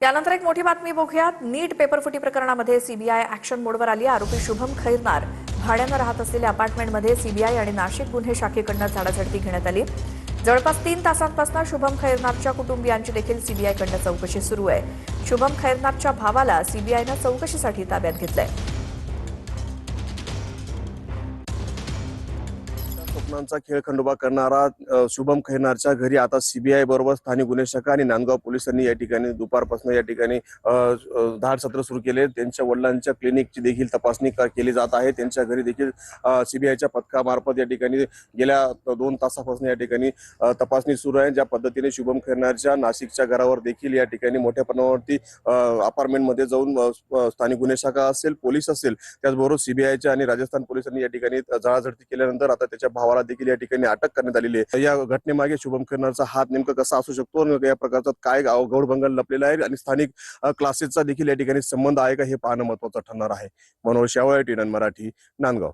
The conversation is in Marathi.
त्यानंतर एक मोठी बातमी बघूयात। नीट पेपरफुटी प्रकरणामध्ये सीबीआय ऍक्शन मोडवर आली। आरोपी शुभम खैरनार भाड्यानं राहत असलेल्या अपार्टमेंटमध्ये सीबीआय आणि नाशिक गुन्हे शाखेकडून झाडाझडती घेण्यात आली। जवळपास 3 तासांपासून शुभम खैरनारच्या कुटुंबियांची देखील सीबीआयकडून चौकशी सुरू आहे। शुभम खैरनारच्या भावाला सीबीआयनं चौकशीसाठी ताब्यात घेतलंय। स्वप्नांचा खेळ खंडोबा करणारा शुभम खैरनारच्या घरी आता सीबीआय बरोबर स्थानिक गुन्हे शाखा आणि नांदगाव पोलिसांनी या ठिकाणी दुपारपासून या ठिकाणी धाड सत्र सुरू केले। त्यांच्या वडिलांच्या क्लिनिकची देखील तपासणी केली जात आहे। त्यांच्या घरी देखील सीबीआयच्या पथकामार्फत या ठिकाणी गेल्या 2 तासापासून या ठिकाणी तपासणी सुरू आहे। ज्या पद्धतीने शुभम खैरनारच्या नाशिकच्या घरावर देखील या ठिकाणी मोठ्या प्रमाणावरती अपार्टमेंटमध्ये जाऊन स्थानिक गुन्हे शाखा असेल, पोलीस असेल, त्याचबरोबर सीबीआयच्या आणि राजस्थान पोलिसांनी या ठिकाणी झाडाझडती केल्यानंतर आता त्याच्या भावाला देखील या ठिकाणी अटक करण्यात आलेली आहे। या घटनेमागे शुभम खैरनारचा हात नेमका कसा असू शकतो आणि या प्रकारचा काय गौडबंगाल लपलेला आहे आणि स्थानिक क्लासेसचा देखील या ठिकाणी संबंध आहे का हे पाहणं महत्त्वाचं ठरणार आहे। मनोज शेवाळे, TNN मराठी, नांदगाव।